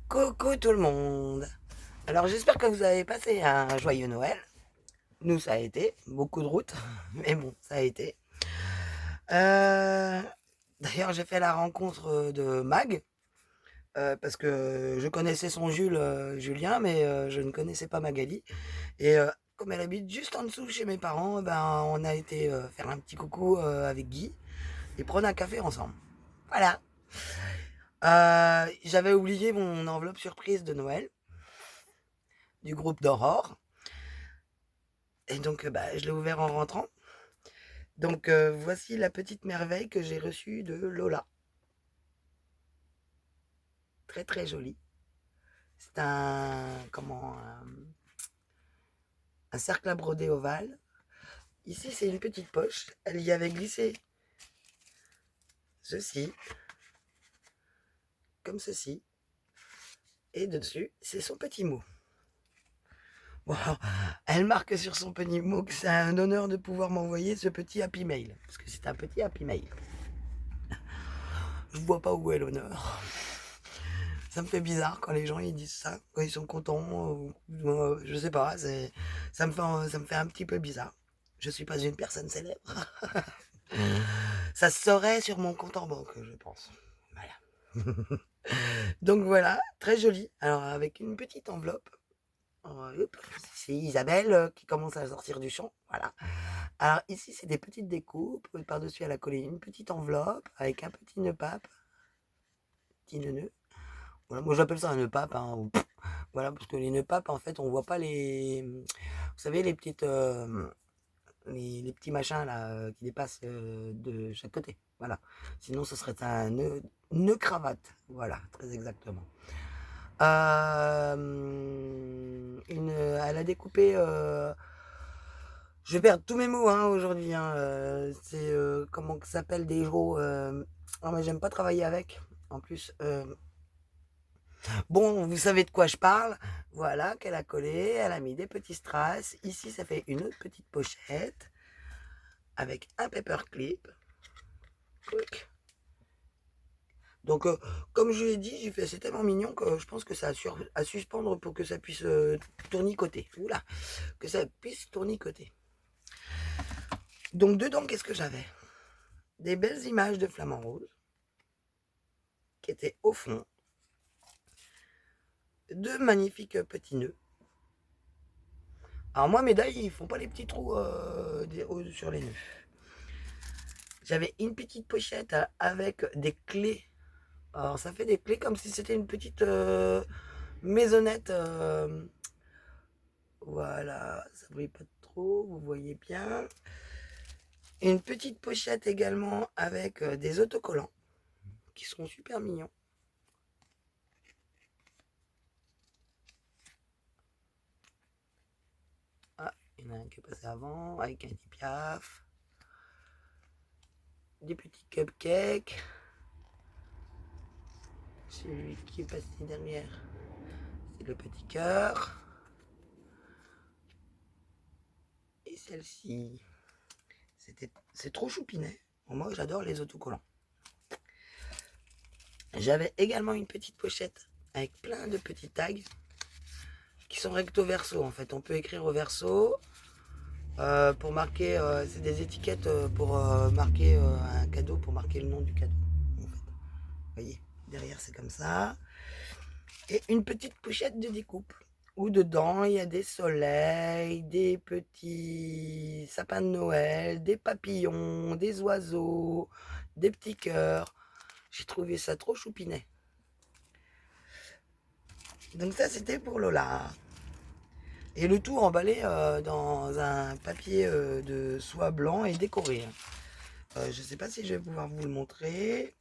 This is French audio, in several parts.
Coucou tout le monde. Alors j'espère que vous avez passé un joyeux Noël. Nous ça a été, beaucoup de routes, mais bon, ça a été. Euh, D'ailleurs j'ai fait la rencontre de Mag, parce que je connaissais son Jules, Julien, mais je ne connaissais pas Magali. Et comme elle habite juste en dessous chez mes parents, ben, on a été faire un petit coucou avec Guy et prendre un café ensemble. Voilà. J'avais oublié mon enveloppe surprise de Noël du groupe d'Aurore. Et donc, bah, je l'ai ouvert en rentrant. Donc, voici la petite merveille que j'ai reçue de Lola. Très, très jolie. C'est un cercle à broder ovale. Ici, c'est une petite poche. Elle y avait glissé ceci, comme ceci. Et dessus, c'est son petit mot. Bon, elle marque sur son petit mot que c'est un honneur de pouvoir m'envoyer ce petit happy mail. Parce que c'est un petit happy mail. Je vois pas où est l'honneur. Ça me fait bizarre quand les gens ils disent ça, quand ils sont contents. Je sais pas, ça me fait un petit peu bizarre. Je suis pas une personne célèbre. Ça se saurait sur mon compte en banque, je pense. Voilà. Donc voilà, très joli. Alors avec une petite enveloppe. C'est Isabelle qui commence à sortir du champ. Voilà. Alors ici c'est des petites découpes. Par-dessus elle a collé une petite enveloppe avec un petit nœud pape. Petit nœud. Voilà, moi j'appelle ça un nœud pape. Hein. Voilà, parce que les nœuds papes, en fait, on voit pas les. Vous savez, les petites. Les petits machins là qui dépassent de chaque côté. Voilà. Sinon, ce serait un nœud cravate. Voilà, très exactement. Elle a découpé. Je vais perdre tous mes mots hein, aujourd'hui. Hein. C'est comment ça s'appelle des gros. Non, mais j'aime pas travailler avec. En plus, bon, vous savez de quoi je parle. Voilà, qu'elle a collé, elle a mis des petits strass. Ici, ça fait une autre petite pochette avec un paperclip. Donc, comme je l'ai dit, j'ai fait, c'est tellement mignon que je pense que ça a à suspendre pour que ça puisse tournicoter. Oula, que ça puisse tournicoter. Donc, dedans, qu'est-ce que j'avais? Des belles images de flamants roses qui étaient au fond. De magnifiques petits nœuds. Alors, moi, mes dailles, ils font pas les petits trous sur les nœuds. J'avais une petite pochette avec des clés. Alors ça fait des clés comme si c'était une petite maisonnette. Voilà, ça brille pas trop, vous voyez bien. Une petite pochette également avec des autocollants qui sont super mignons. Ah, il y en a un qui est passé avant avec un petit piaf. Des petits cupcakes. Celui qui est passé derrière, c'est le petit cœur. Et celle-ci, c'est trop choupinet. Moi, j'adore les autocollants. J'avais également une petite pochette avec plein de petits tags qui sont recto verso. En fait, on peut écrire au verso pour marquer. C'est des étiquettes pour marquer un cadeau, pour marquer le nom du cadeau. En fait. Vous voyez, derrière c'est comme ça. Et une petite pochette de découpe où dedans il y a des soleils, des petits sapins de Noël, des papillons, des oiseaux, des petits cœurs. J'ai trouvé ça trop choupinet. Donc ça c'était pour Lola. Et le tout emballé dans un papier de soie blanc et décoré. Je ne sais pas si je vais pouvoir vous le montrer.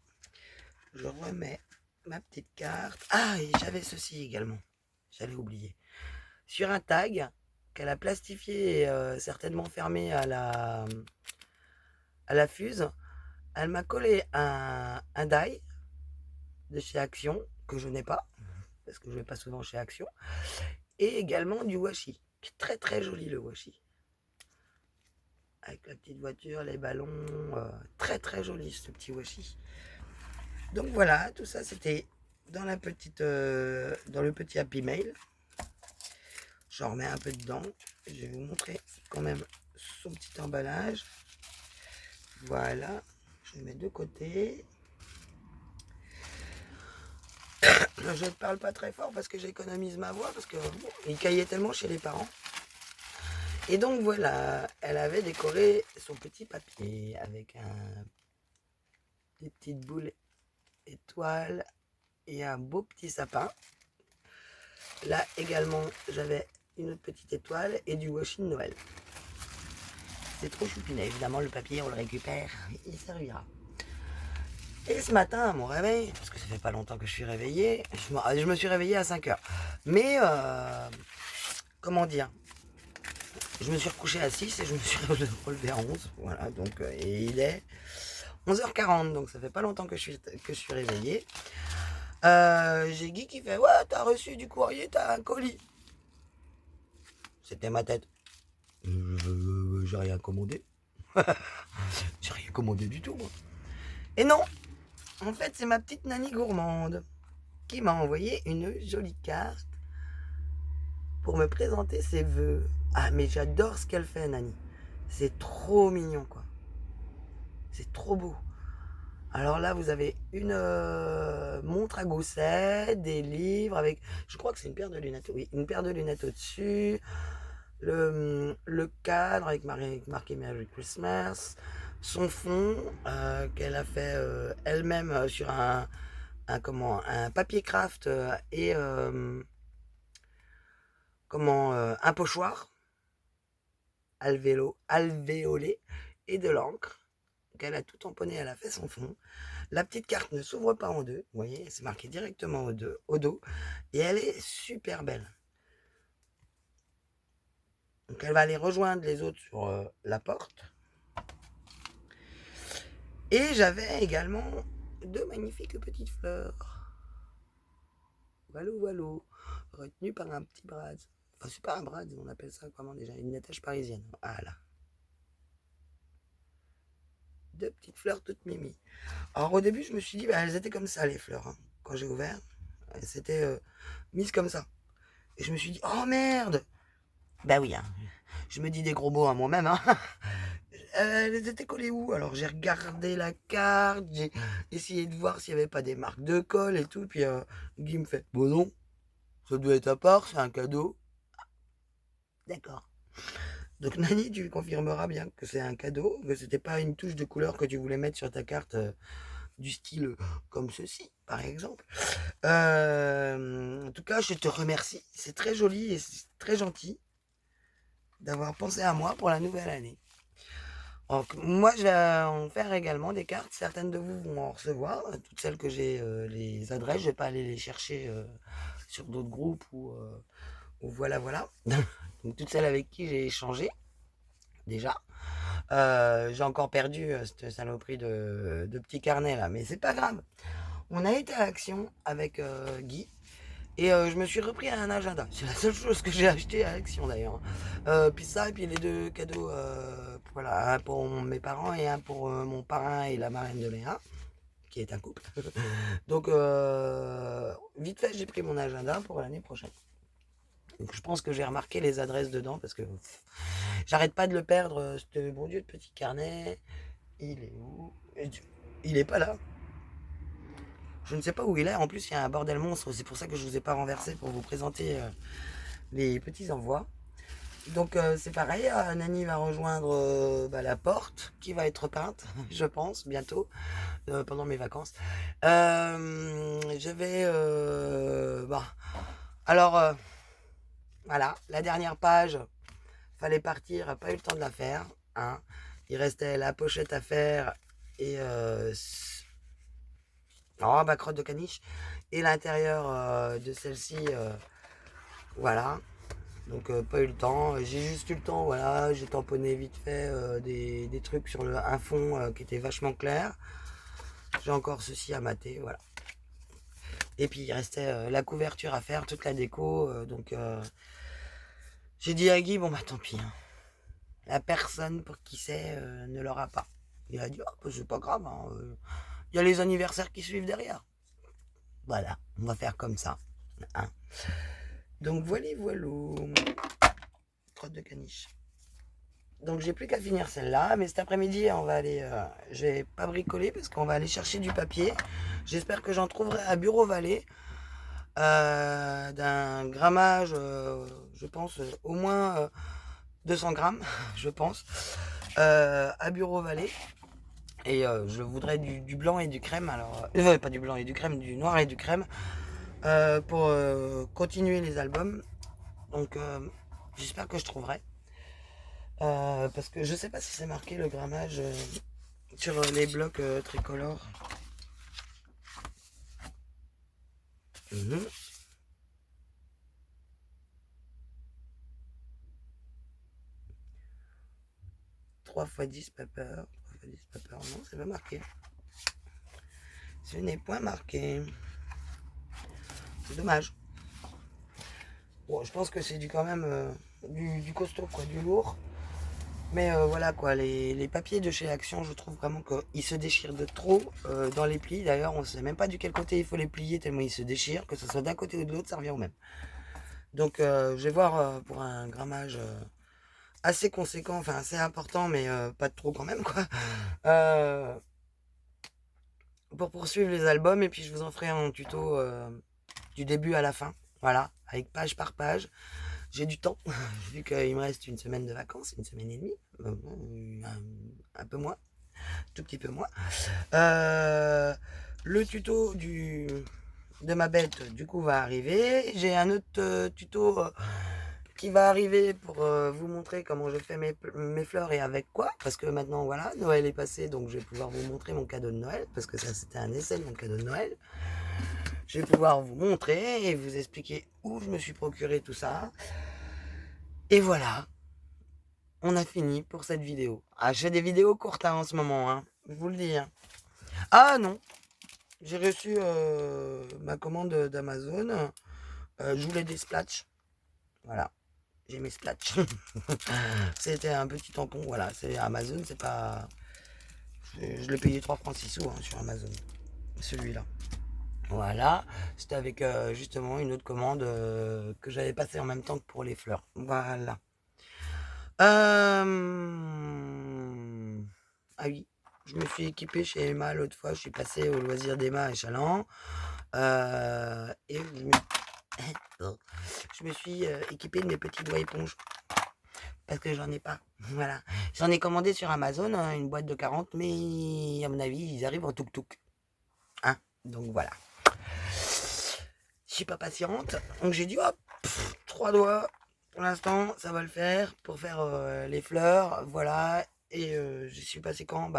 Je remets ma petite carte. Ah, et j'avais ceci également. J'allais oublier. Sur un tag qu'elle a plastifié et certainement fermé à la fuse, elle m'a collé un die de chez Action, que je n'ai pas, parce que je ne vais pas souvent chez Action, et également du washi. Très très joli le washi. Avec la petite voiture, les ballons, très très joli ce petit washi. Donc voilà, tout ça c'était dans la petite, dans le petit Happy Mail. J'en remets un peu dedans. Je vais vous montrer quand même son petit emballage. Voilà. Je le mets de côté. Je ne parle pas très fort parce que j'économise ma voix, parce que bon, il caillait tellement chez les parents. Et donc voilà, elle avait décoré son petit papier avec des petites boules étoiles et un beau petit sapin. Là également, j'avais une autre petite étoile et du washi de Noël. C'est trop choupinet, évidemment le papier on le récupère, il servira. Et ce matin à mon réveil, parce que ça fait pas longtemps que je suis réveillée, je me suis réveillée à 5 heures. Mais comment dire, je me suis recouché à 6 et je me suis relevé à 11. Voilà, donc et il est 11h40, donc ça fait pas longtemps que je suis réveillée. J'ai Guy qui fait: ouais, t'as reçu du courrier, t'as un colis. C'était ma tête. J'ai rien commandé. J'ai rien commandé du tout, moi. Et non, en fait, c'est ma petite Nani gourmande qui m'a envoyé une jolie carte pour me présenter ses vœux. Ah, mais j'adore ce qu'elle fait, Nani. C'est trop mignon, quoi. C'est trop beau. Alors là, vous avez une montre à gousset, des livres avec, je crois que c'est une paire de lunettes, oui, une paire de lunettes au-dessus, le cadre avec marqué Merry Christmas, son fond qu'elle a fait elle-même sur un papier craft et un pochoir alvéolé et de l'encre qu'elle a tout tamponné, elle a fait son fond. La petite carte ne s'ouvre pas en deux, vous voyez, c'est marqué directement au dos, et elle est super belle. Donc elle va aller rejoindre les autres sur la porte. Et j'avais également deux magnifiques petites fleurs. Voilà, voilà, retenues par un petit brad. Enfin, c'est pas un brad, on appelle ça comment déjà, une nattèche parisienne. Voilà. Deux petites fleurs toutes mimi. Alors au début, je me suis dit, bah, elles étaient comme ça les fleurs. Hein. Quand j'ai ouvert, elles s'étaient mises comme ça. Et je me suis dit, oh merde. Bah oui, hein. Je me dis des gros mots à moi-même. Hein. Elles étaient collées où? Alors j'ai regardé la carte, j'ai essayé de voir s'il n'y avait pas des marques de colle et tout. Puis Guy me fait, bon non, ça doit être à part, c'est un cadeau. D'accord. Donc Nani, tu confirmeras bien que c'est un cadeau, que c'était pas une touche de couleur que tu voulais mettre sur ta carte du style comme ceci, par exemple. En tout cas, je te remercie. C'est très joli et c'est très gentil d'avoir pensé à moi pour la nouvelle année. Donc, moi, je vais en faire également des cartes. Certaines de vous vont en recevoir. Toutes celles que j'ai les adresses, je vais pas aller les chercher sur d'autres groupes ou voilà, voilà. Donc, toutes celles avec qui j'ai échangé déjà. J'ai encore perdu cette saloperie de petit carnet là, mais c'est pas grave. On a été à Action avec Guy. Et je me suis repris un agenda. C'est la seule chose que j'ai acheté à Action d'ailleurs. Puis ça, et puis les deux cadeaux, voilà, un pour mes parents et un pour mon parrain et la marraine de Léa, qui est un couple. Donc vite fait, j'ai pris mon agenda pour l'année prochaine. Donc je pense que j'ai remarqué les adresses dedans parce que j'arrête pas de le perdre, ce bon Dieu de petit carnet. Il est où? Il est pas là. Je ne sais pas où il est. En plus, il y a un bordel monstre. C'est pour ça que je ne vous ai pas renversé pour vous présenter les petits envois. Donc c'est pareil, Nani va rejoindre la porte qui va être peinte, je pense, bientôt, pendant mes vacances. Je vais... alors, voilà, la dernière page, fallait partir, pas eu le temps de la faire. Hein. Il restait la pochette à faire et... crotte de caniche. Et l'intérieur de celle-ci, voilà. Donc pas eu le temps, j'ai juste eu le temps, voilà, j'ai tamponné vite fait des trucs sur un fond qui était vachement clair. J'ai encore ceci à mater, voilà. Et puis il restait la couverture à faire, toute la déco, donc j'ai dit à Guy, bon bah tant pis, hein. La personne pour qui c'est ne l'aura pas. Il a dit, oh, bah, c'est pas grave, hein, y a les anniversaires qui suivent derrière. Voilà, on va faire comme ça. Hein. Donc voilà, voilà. Crotte de caniche. Donc j'ai plus qu'à finir celle-là, mais cet après-midi on va aller, je vais pas bricoler parce qu'on va aller chercher du papier. J'espère que j'en trouverai à Bureau Vallée d'un grammage, je pense au moins 200 grammes, je pense, à Bureau Vallée. Et je voudrais du blanc et du crème, alors pas du blanc et du crème, du noir et du crème pour continuer les albums. Donc j'espère que je trouverai. Parce que je sais pas si c'est marqué le grammage sur les blocs tricolores. Mhm. 3 x 10 paper. 3 x 10 paper. Non, c'est pas marqué. Ce n'est point marqué. C'est dommage. Bon, je pense que c'est du quand même du costaud, quoi, du lourd. Mais voilà quoi, les papiers de chez Action, je trouve vraiment qu'ils se déchirent de trop dans les plis. D'ailleurs, on ne sait même pas du quel côté il faut les plier tellement ils se déchirent, que ce soit d'un côté ou de l'autre, ça revient au même. Donc je vais voir pour un grammage assez conséquent, enfin assez important, mais pas de trop quand même quoi. Euh, pour poursuivre les albums et puis je vous en ferai un tuto du début à la fin. Voilà, avec page par page. J'ai du temps, vu qu'il me reste une semaine de vacances, une semaine et demie, un peu moins, tout petit peu moins. Le tuto de ma bête, du coup, va arriver. J'ai un autre tuto qui va arriver pour vous montrer comment je fais mes fleurs et avec quoi. Parce que maintenant, voilà, Noël est passé, donc je vais pouvoir vous montrer mon cadeau de Noël, parce que ça, c'était un essai de mon cadeau de Noël. Je vais pouvoir vous montrer et vous expliquer où je me suis procuré tout ça. Et voilà, on a fini pour cette vidéo. Ah, je fais des vidéos courtes hein, en ce moment, hein, je vous le dis. Hein. Ah non, j'ai reçu ma commande d'Amazon. Je voulais des splatchs. Voilà, j'ai mes splatchs. C'était un petit tampon, voilà. C'est Amazon, c'est pas... Je l'ai payé 3 francs 6 sous hein, sur Amazon, celui-là. Voilà, c'était avec justement une autre commande que j'avais passée en même temps que pour les fleurs. Voilà. Ah oui, je me suis équipée chez Emma l'autre fois, je suis passée au loisir d'Emma à Chaland. Et je me suis équipée de mes petits doigts éponges. Parce que j'en ai pas. Voilà. J'en ai commandé sur Amazon, hein, une boîte de 40, mais à mon avis, ils arrivent en tuk-tuk. Hein, donc voilà. Je suis pas patiente. Donc j'ai dit, hop, 3 doigts. Pour l'instant, ça va le faire pour faire les fleurs. Voilà. Et je suis passé quand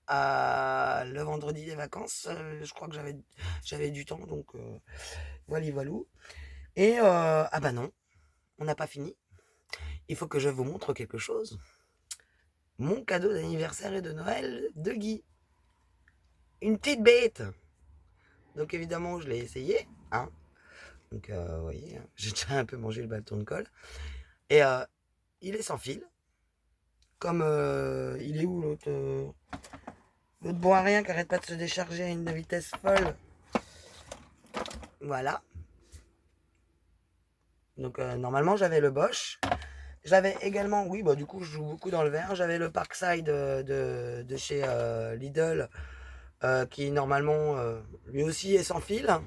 le vendredi des vacances. Je crois que j'avais du temps. Donc voilà, voilou. Et ah bah non, on n'a pas fini. Il faut que je vous montre quelque chose. Mon cadeau d'anniversaire et de Noël de Guy. Une petite bête. Donc évidemment, je l'ai essayé. Hein. Donc vous voyez, j'ai déjà un peu mangé le bâton de colle. Et il est sans fil. Comme il est où l'autre l'autre bon à rien qui arrête pas de se décharger à une vitesse folle. Voilà. Donc normalement j'avais le Bosch. J'avais également, oui, bah du coup je joue beaucoup dans le vert. J'avais le Parkside de chez Lidl qui normalement lui aussi est sans fil.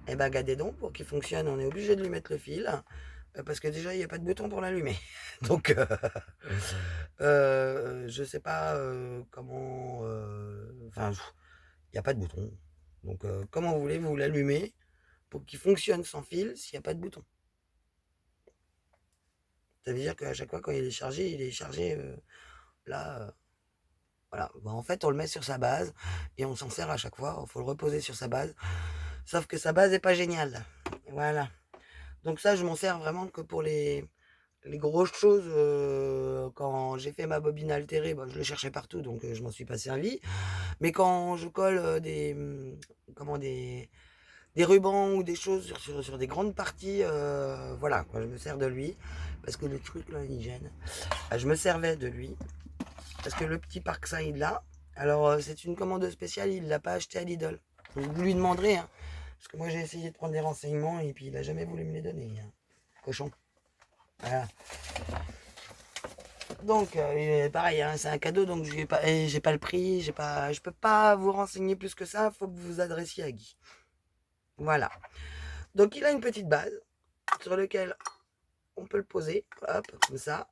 Et ben gardez donc, pour qu'il fonctionne, on est obligé de lui mettre le fil. Parce que déjà il n'y a pas de bouton pour l'allumer. Donc je sais pas comment. Enfin, il n'y a pas de bouton. Donc comment vous voulez vous l'allumer pour qu'il fonctionne sans fil s'il n'y a pas de bouton. Ça veut dire qu'à chaque fois quand il est chargé là. Voilà. Bah, en fait, on le met sur sa base et on s'en sert à chaque fois. Il faut le reposer sur sa base. Sauf que sa base n'est pas géniale. Voilà. Donc ça, je m'en sers vraiment que pour les grosses choses. Quand j'ai fait ma bobine altérée, bah, je le cherchais partout, donc je m'en suis pas servi. Mais quand je colle des rubans ou des choses sur des grandes parties, voilà, quoi, je me sers de lui. Parce que le truc là, il gêne. Je me servais de lui. Parce que le petit Parkside là, alors c'est une commande spéciale, il l'a pas acheté à Lidl. Vous lui demanderez, hein, parce que moi j'ai essayé de prendre des renseignements et puis il a jamais voulu me les donner, hein. Cochon. Voilà. Donc, pareil, hein, c'est un cadeau, donc j'ai pas le prix, je peux pas vous renseigner plus que ça, faut que vous vous adressiez à Guy. Voilà. Donc, il a une petite base sur laquelle on peut le poser, hop, comme ça,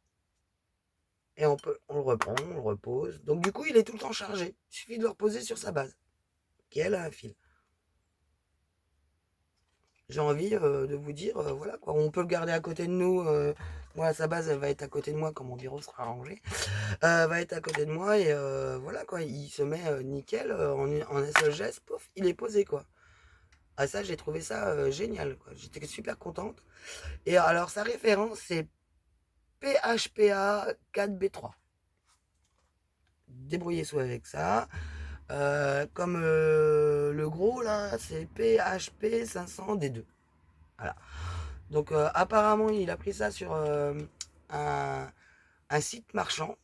et on le reprend, on le repose. Donc, du coup, il est tout le temps chargé. Il suffit de le reposer sur sa base, qui elle a un fil. J'ai envie de vous dire, voilà quoi, on peut le garder à côté de nous. Moi, sa base, elle va être à côté de moi quand mon bureau sera rangé. Va être à côté de moi et voilà quoi, il se met nickel en un seul geste, pouf, il est posé quoi. Ah ça, j'ai trouvé ça génial quoi. J'étais super contente. Et alors sa référence c'est PHPA 4B3. Débrouillez-vous avec ça. Comme le gros là, c'est PHP 500D2. Voilà. Donc apparemment, il a pris ça sur un, un site marchand,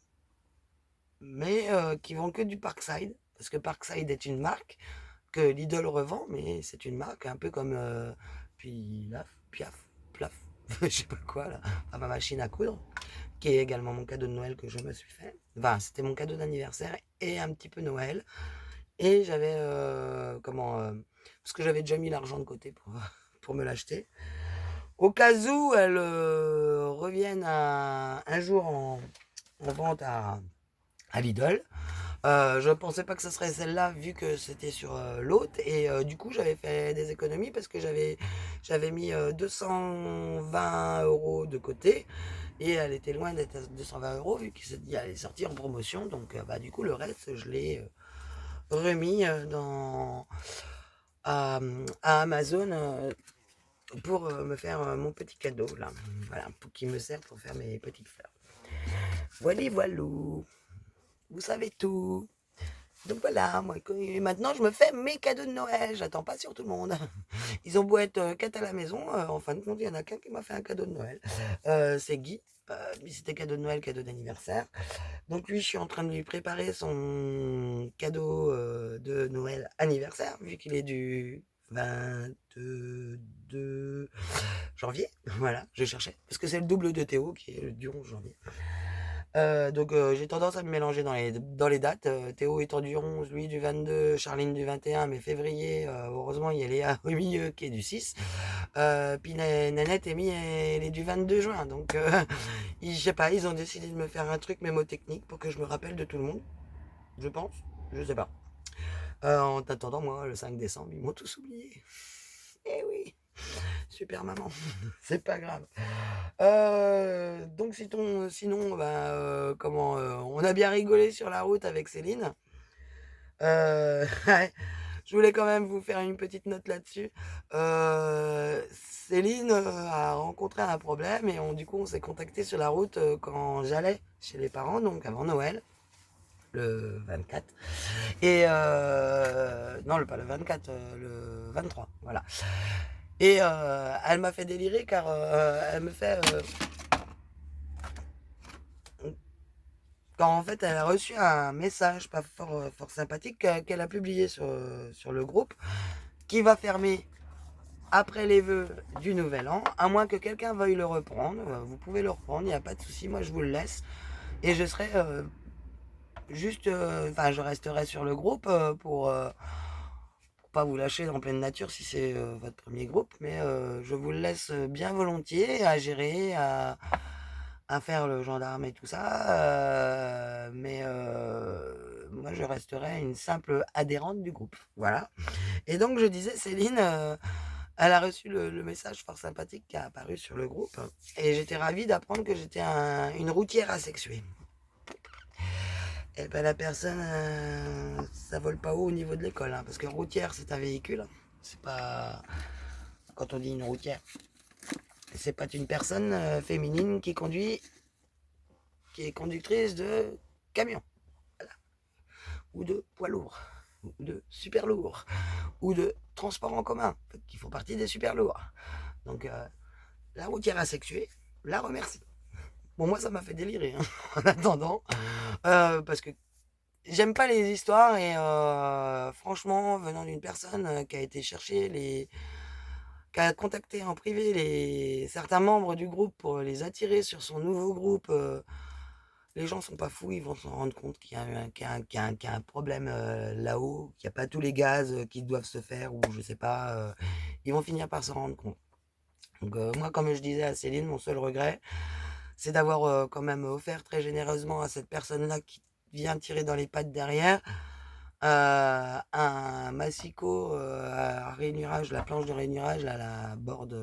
mais qui vend que du Parkside, parce que Parkside est une marque que Lidl revend, mais c'est une marque un peu comme Piaf, Plaf, je sais pas quoi là, à ma machine à coudre, qui est également mon cadeau de Noël que je me suis fait. Enfin, c'était mon cadeau d'anniversaire et un petit peu Noël. Et j'avais parce que j'avais déjà mis l'argent de côté pour me l'acheter. Au cas où elle revienne un jour en vente à Lidl. Je pensais pas que ce serait celle-là vu que c'était sur l'autre et du coup j'avais fait des économies parce que j'avais mis 220 € de côté et elle était loin d'être à 220 € vu qu'elle est sortie en promotion, donc bah, du coup le reste je l'ai remis à Amazon pour me faire mon petit cadeau là, voilà, pour qu'il me serve pour faire mes petites fleurs. Voilà, voilou, vous savez tout. Donc voilà, moi, maintenant je me fais mes cadeaux de Noël, j'attends pas sur tout le monde. Ils ont beau être 4 à la maison, en fin de compte, il y en a qu'un qui m'a fait un cadeau de Noël. C'est Guy, lui c'était cadeau de Noël, cadeau d'anniversaire. Donc lui, je suis en train de lui préparer son cadeau de Noël anniversaire, vu qu'il est du 22 janvier. Voilà, je cherchais, parce que c'est le double de Théo qui est du 11 janvier. Donc j'ai tendance à me mélanger dans les dates. Théo étant du 11, lui du 22, Charline du 21, mais février, heureusement il y a Léa au milieu qui est du 6. Puis Nanette Amy, elle est du 22 juin. Donc je sais pas, ils ont décidé de me faire un truc mémotechnique pour que je me rappelle de tout le monde. Je pense, je sais pas. En attendant, moi, le 5 décembre, ils m'ont tous oublié. Eh oui, super maman, c'est pas grave. Donc sinon, bah, on a bien rigolé sur la route avec Céline. Ouais, je voulais quand même vous faire une petite note là-dessus. Céline a rencontré un problème et du coup on s'est contacté sur la route quand j'allais chez les parents, donc avant Noël, le 24. Et non, pas le 24, le 23, voilà. Et elle m'a fait délirer car elle me fait quand en fait elle a reçu un message pas fort sympathique qu'elle a publié sur le groupe qui va fermer après les vœux du nouvel an, à moins que quelqu'un veuille le reprendre. Vous pouvez le reprendre, il n'y a pas de souci, moi je vous le laisse. Et je serai juste, enfin je resterai sur le groupe pour pas vous lâcher en pleine nature si c'est votre premier groupe, mais je vous le laisse bien volontiers à gérer, à faire le gendarme et tout ça. Mais moi, je resterai une simple adhérente du groupe. Voilà. Et donc, je disais, Céline, elle a reçu le message fort sympathique qui a apparu sur le groupe. Et j'étais ravie d'apprendre que j'étais une routière asexuée. Et ben la personne, ça vole pas haut au niveau de l'école, hein, parce que routière, c'est un véhicule. C'est pas. Quand on dit une routière, c'est pas une personne féminine qui est conductrice de camion, voilà, ou de poids lourd, ou de super lourd, ou de transport en commun, qui font partie des super lourds. Donc, la routière asexuée la remercie. Bon, moi, ça m'a fait délirer, hein, en attendant, parce que j'aime pas les histoires et franchement, venant d'une personne, qui a été chercher qui a contacté en privé certains membres du groupe pour les attirer sur son nouveau groupe, les gens sont pas fous, ils vont s'en rendre compte qu'il y a un problème, là-haut, qu'il y a pas tous les gaz, qui doivent se faire ou je sais pas, ils vont finir par s'en rendre compte. Donc moi, comme je disais à Céline, mon seul regret, c'est d'avoir, quand même offert très généreusement à cette personne-là qui vient tirer dans les pattes derrière, un massicot, à rainurage, la planche de rainurage, là, la board,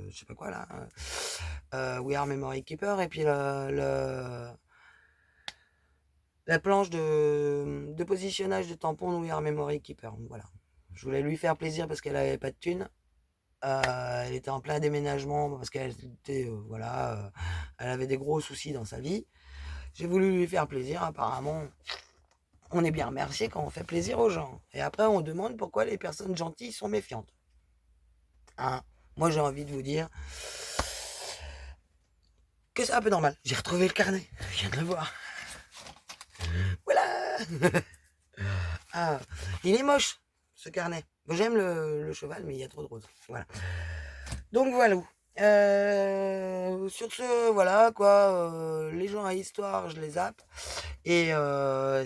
je sais pas quoi là, We Are Memory Keeper et puis la planche de positionnage de tampon We Are Memory Keeper. Donc, voilà. Je voulais lui faire plaisir parce qu'elle avait pas de thune. Elle était en plein déménagement parce qu'elle était, voilà, elle avait des gros soucis dans sa vie. J'ai voulu lui faire plaisir. Apparemment, on est bien remercié quand on fait plaisir aux gens. Et après, on demande pourquoi les personnes gentilles sont méfiantes. Hein. Moi, j'ai envie de vous dire que c'est un peu normal. J'ai retrouvé le carnet. Je viens de le voir. Voilà. Ah, il est moche, ce carnet. Bon, j'aime le cheval, mais il y a trop de roses. Voilà. Donc voilà. Sur ce, voilà quoi. Les gens à histoire, je les zappe. Et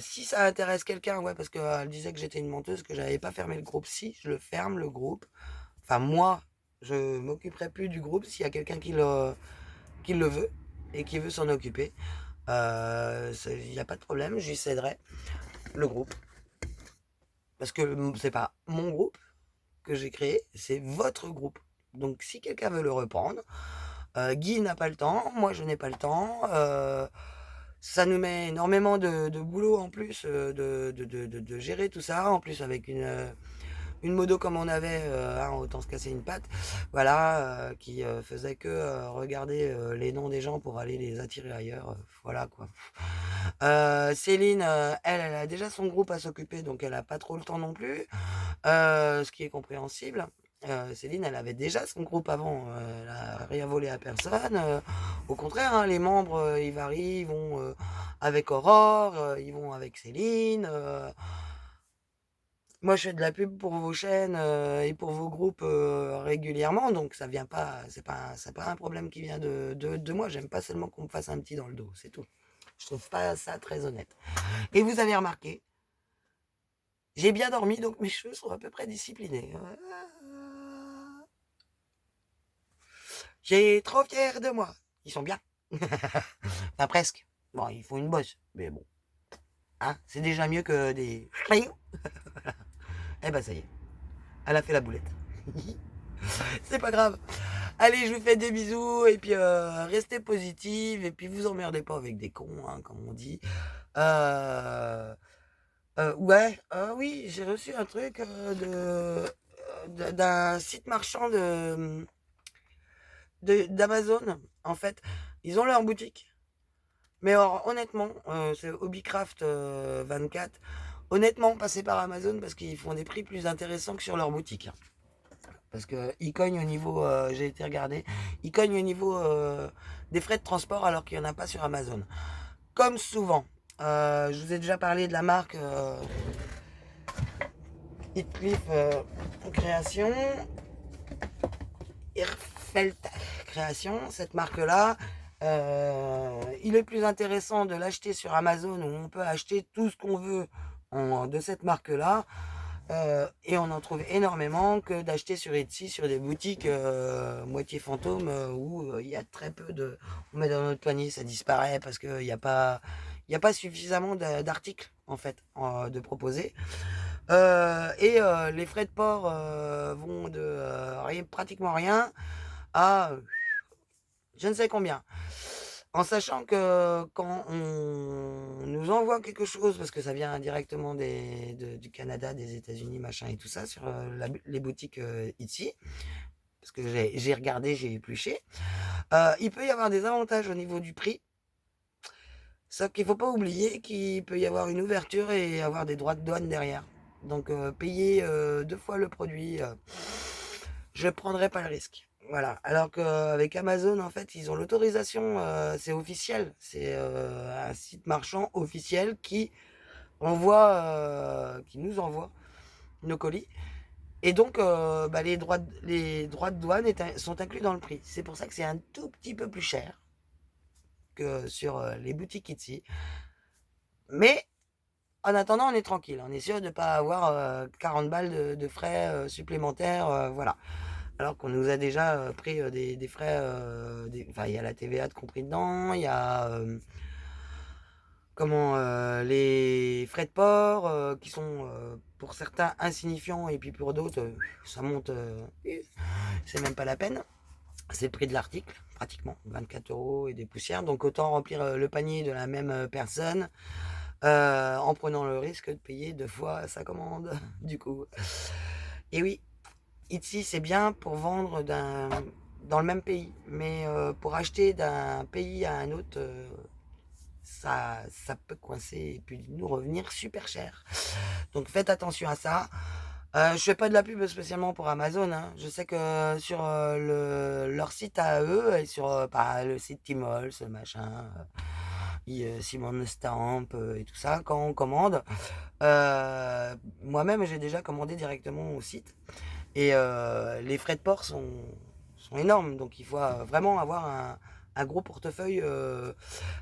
si ça intéresse quelqu'un, ouais, parce qu'elle disait que j'étais une menteuse, que j'avais pas fermé le groupe. Si, je le ferme le groupe. Enfin, moi, je m'occuperai plus du groupe s'il y a quelqu'un qui le veut et qui veut s'en occuper. Il n'y a pas de problème, j'y céderai le groupe. Parce que c'est pas mon groupe que j'ai créé, c'est votre groupe. Donc si quelqu'un veut le reprendre, Guy n'a pas le temps, moi je n'ai pas le temps. Ça nous met énormément de boulot en plus de gérer tout ça, en plus avec une modo comme on avait, hein, autant se casser une patte, voilà, qui faisait que regarder les noms des gens pour aller les attirer ailleurs, voilà quoi. Céline, elle a déjà son groupe à s'occuper, donc elle a pas trop le temps non plus, ce qui est compréhensible. Céline, elle avait déjà son groupe avant, elle a rien volé à personne. Au contraire, hein, les membres, ils varient, ils vont avec Aurore, ils vont avec Céline. Moi, je fais de la pub pour vos chaînes et pour vos groupes régulièrement, donc ça vient pas, c'est pas un problème qui vient de moi. J'aime pas seulement qu'on me fasse un petit dans le dos, c'est tout. Je trouve pas ça très honnête. Et vous avez remarqué, j'ai bien dormi, donc mes cheveux sont à peu près disciplinés. J'ai trop fier de moi. Ils sont bien. Enfin, presque. Bon, il faut une bosse, mais bon. Hein, c'est déjà mieux que des... Eh ben ça y est, elle a fait la boulette. C'est pas grave. Allez, je vous fais des bisous et puis restez positive et puis vous emmerdez pas avec des cons, hein, comme on dit. Ouais, oui, j'ai reçu un truc d'un site marchand d'Amazon. En fait, ils ont leur boutique. Mais alors, honnêtement, c'est Hobbycraft 24. Honnêtement, passez par Amazon parce qu'ils font des prix plus intéressants que sur leur boutique. Parce qu'ils cognent au niveau, j'ai été regarder, ils cognent au niveau des frais de transport alors qu'il n'y en a pas sur Amazon. Comme souvent, je vous ai déjà parlé de la marque Heathcliff Création, Hirfeld Création, cette marque-là. Il est plus intéressant de l'acheter sur Amazon où on peut acheter tout ce qu'on veut de cette marque-là. Et on en trouve énormément que d'acheter sur Etsy, sur des boutiques moitié fantômes où il y a très peu de... On met dans notre panier, ça disparaît parce qu'il n'y a pas... Il n'y a pas suffisamment d'articles en fait de proposer. Les frais de port vont de pratiquement rien à je ne sais combien. En sachant que quand on nous envoie quelque chose, parce que ça vient directement du Canada, des États-Unis, machin et tout ça, sur les boutiques ici, parce que j'ai regardé, j'ai épluché, il peut y avoir des avantages au niveau du prix, sauf qu'il ne faut pas oublier qu'il peut y avoir une ouverture et avoir des droits de douane derrière. Donc payer 2 fois le produit, je ne prendrai pas le risque. Voilà. Alors qu'avec Amazon, en fait, ils ont l'autorisation, c'est officiel. C'est un site marchand officiel qui qui nous envoient nos colis. Et donc, les droits de douane sont inclus dans le prix. C'est pour ça que c'est un tout petit peu plus cher que sur les boutiques Etsy. Mais en attendant, on est tranquille. On est sûr de ne pas avoir 40 balles de frais supplémentaires. Voilà. Alors qu'on nous a déjà pris des frais. Enfin, il y a la TVA de compris dedans. Il y a les frais de port qui sont pour certains insignifiants et puis pour d'autres, ça monte. C'est même pas la peine. C'est le prix de l'article, pratiquement, 24 € et des poussières. Donc autant remplir le panier de la même personne en prenant le risque de payer 2 fois sa commande, du coup. Et oui, ici c'est bien pour vendre dans le même pays, mais pour acheter d'un pays à un autre, ça peut coincer et puis nous revenir super cher. Donc faites attention à ça. Je fais pas de la pub spécialement pour Amazon, hein. Je sais que sur leur site à eux et sur le site Tmall, ce machin, Simon Stamp et tout ça, quand on commande, moi-même j'ai déjà commandé directement au site et les frais de port sont énormes, donc il faut vraiment avoir un gros portefeuille,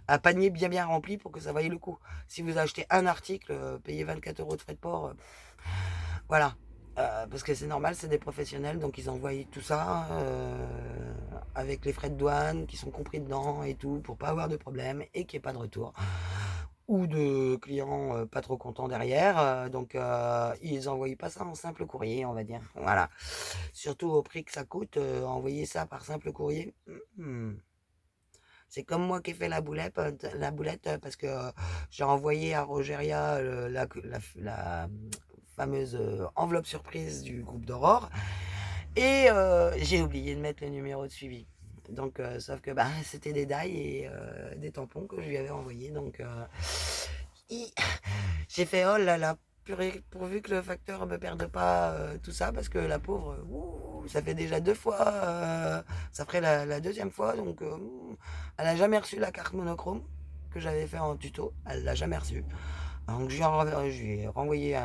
un panier bien rempli pour que ça vaille le coup. Si vous achetez un article, payez 24 € de frais de port, voilà. Parce que c'est normal, c'est des professionnels, donc ils envoient tout ça avec les frais de douane qui sont compris dedans et tout, pour pas avoir de problème et qu'il n'y ait pas de retour. Ou de clients pas trop contents derrière. Donc ils envoient pas ça en simple courrier, on va dire. Voilà. Surtout au prix que ça coûte, envoyer ça par simple courrier. C'est comme moi qui ai fait la boulette parce que j'ai envoyé à Rogeria la fameuse enveloppe surprise du groupe d'Aurore et j'ai oublié de mettre le numéro de suivi. Donc, sauf que c'était des dailles et des tampons que je lui avais envoyés. Donc, j'ai fait oh là là, purée, pourvu que le facteur me perde pas tout ça, parce que la pauvre, ça fait déjà 2 fois, ça ferait la deuxième fois, donc elle a jamais reçu la carte monochrome que j'avais fait en tuto, elle l'a jamais reçue. Donc je lui ai renvoyé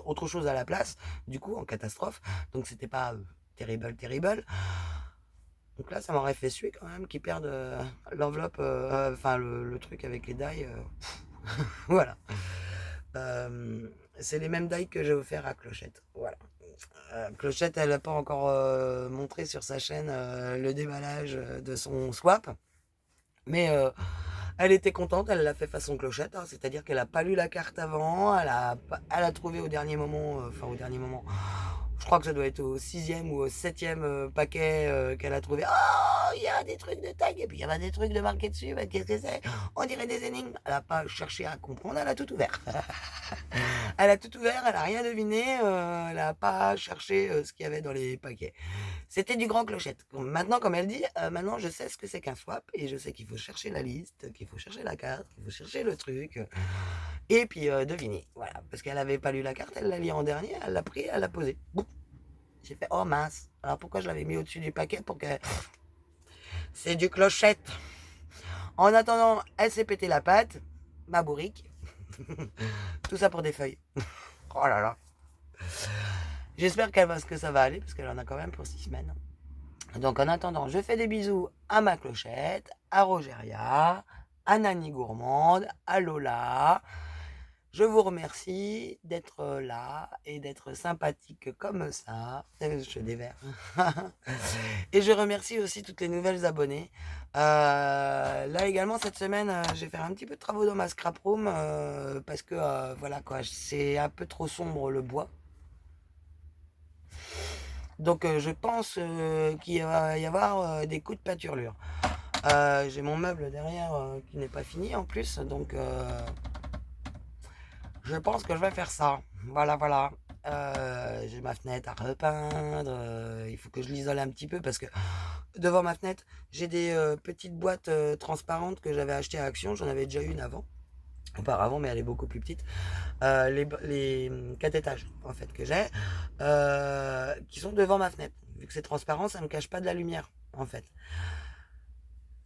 autre chose à la place, du coup en catastrophe, donc c'était pas terrible. Donc là, ça m'aurait fait suer quand même qu'ils perdent l'enveloppe, enfin le truc avec les dailles. Voilà. C'est les mêmes dailles que j'ai offert à Clochette. Voilà. Clochette, elle n'a pas encore montré sur sa chaîne le déballage de son swap. Mais elle était contente, elle l'a fait façon Clochette, hein, c'est-à-dire qu'elle n'a pas lu la carte avant, elle a trouvé au dernier moment, enfin au dernier moment, je crois que ça doit être au 6e ou au 7e paquet qu'elle a trouvé. Oh, il y a des trucs de tag et puis il y en a des trucs de marqué dessus, mais qu'est-ce que c'est? On dirait des énigmes. Elle n'a pas cherché à comprendre, elle a tout ouvert. Elle a tout ouvert, elle n'a rien deviné, elle n'a pas cherché ce qu'il y avait dans les paquets. C'était du grand Clochette. Maintenant, comme elle dit, maintenant je sais ce que c'est qu'un swap et je sais qu'il faut chercher la liste, qu'il faut chercher la carte, qu'il faut chercher le truc et puis deviner. Voilà, parce qu'elle n'avait pas lu la carte, elle l'a lu en dernier, elle l'a pris, elle l'a posé. Boum. J'ai fait oh mince. Alors pourquoi je l'avais mis au-dessus du paquet pour que c'est du Clochette. En attendant, elle s'est pété la patte, ma bourrique. Tout ça pour des feuilles. Oh là là. J'espère que ça va aller parce qu'elle en a quand même pour 6 semaines. Donc en attendant, je fais des bisous à ma Clochette, à Rogeria, à Nani Gourmande, à Lola. Je vous remercie d'être là et d'être sympathique comme ça. Je déverse. Et je remercie aussi toutes les nouvelles abonnées. Là également cette semaine, j'ai fait un petit peu de travaux dans ma scrap room parce que voilà quoi, c'est un peu trop sombre le bois. Donc je pense qu'il va y avoir des coups de peinturlure. J'ai mon meuble derrière qui n'est pas fini en plus, donc je pense que je vais faire ça. Voilà. J'ai ma fenêtre à repeindre. Il faut que je l'isole un petit peu parce que devant ma fenêtre, j'ai des petites boîtes transparentes que j'avais achetées à Action. J'en avais déjà une auparavant, mais elle est beaucoup plus petite. Les 4 étages en fait que j'ai, qui sont devant ma fenêtre. Vu que c'est transparent, ça ne cache pas de la lumière en fait.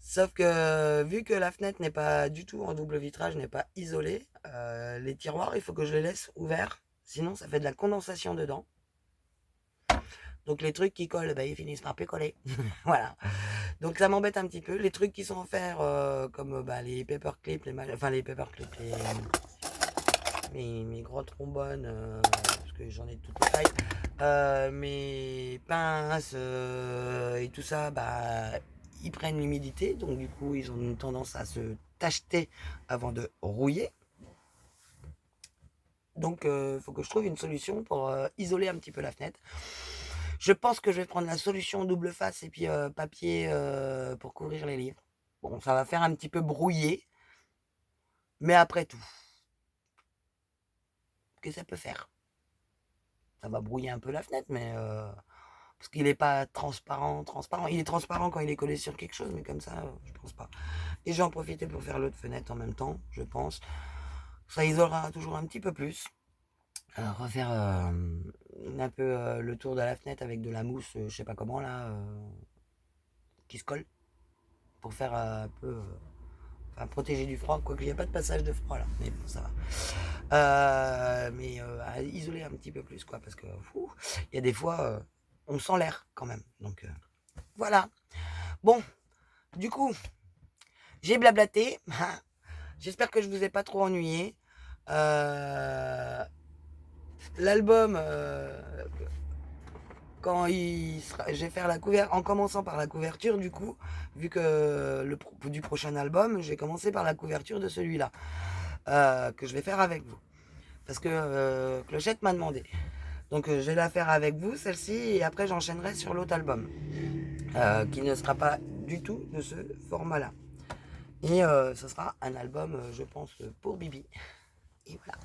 Sauf que vu que la fenêtre n'est pas du tout en double vitrage, n'est pas isolée, les tiroirs, il faut que je les laisse ouverts. Sinon, ça fait de la condensation dedans. Donc les trucs qui collent, bah, ils finissent par pécoller. Voilà. Donc ça m'embête un petit peu. Les trucs qui sont en fer, comme bah, les paperclips, enfin les paperclips, mes gros trombones, parce que j'en ai de toutes les tailles, mes pinces et tout ça, bah, ils prennent l'humidité, donc du coup ils ont une tendance à se tacheter avant de rouiller. Donc il faut que je trouve une solution pour isoler un petit peu la fenêtre. Je pense que je vais prendre la solution double face et puis papier pour couvrir les livres. Bon, ça va faire un petit peu brouillé, mais après tout, que ça peut faire. Ça va brouiller un peu la fenêtre, mais parce qu'il n'est pas transparent. Il est transparent quand il est collé sur quelque chose, mais comme ça, je pense pas. Et j'ai en profité pour faire l'autre fenêtre en même temps, je pense. Ça isolera toujours un petit peu plus. Refaire un peu le tour de la fenêtre avec de la mousse, je sais pas comment là, qui se colle pour faire un peu, enfin protéger du froid, quoique il n'y a pas de passage de froid là, mais bon ça va. Mais à isoler un petit peu plus quoi, parce que il y a des fois on sent l'air quand même. Donc voilà. Bon, du coup, j'ai blablaté. J'espère que je vous ai pas trop ennuyé. L'album, quand je vais faire la couverture, en commençant par la couverture du coup, vu que du prochain album, j'ai commencé par la couverture de celui-là, que je vais faire avec vous. Parce que Clochette m'a demandé. Donc je vais la faire avec vous, celle-ci, et après j'enchaînerai sur l'autre album, qui ne sera pas du tout de ce format-là. Et ce sera un album, je pense, pour Bibi. Et voilà.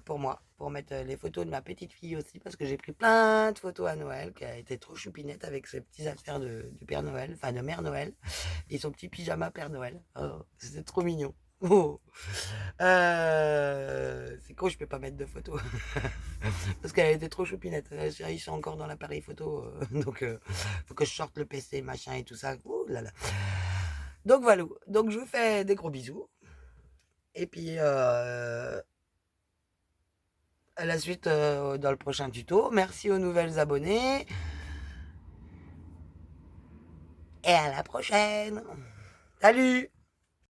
Pour moi, pour mettre les photos de ma petite fille aussi, parce que j'ai pris plein de photos à Noël, qui a été trop choupinette avec ses petits affaires du Père Noël, enfin de Mère Noël, et son petit pyjama Père Noël. Oh, c'était trop mignon. Oh. C'est con, je peux pas mettre de photos. Parce qu'elle était trop choupinette. Ils sont encore dans l'appareil photo. Donc, faut que je sorte le PC, machin et tout ça. Ouh là là. Donc voilà. Donc je vous fais des gros bisous. Et puis à la suite dans le prochain tuto. Merci aux nouvelles abonnées. Et à la prochaine. Salut!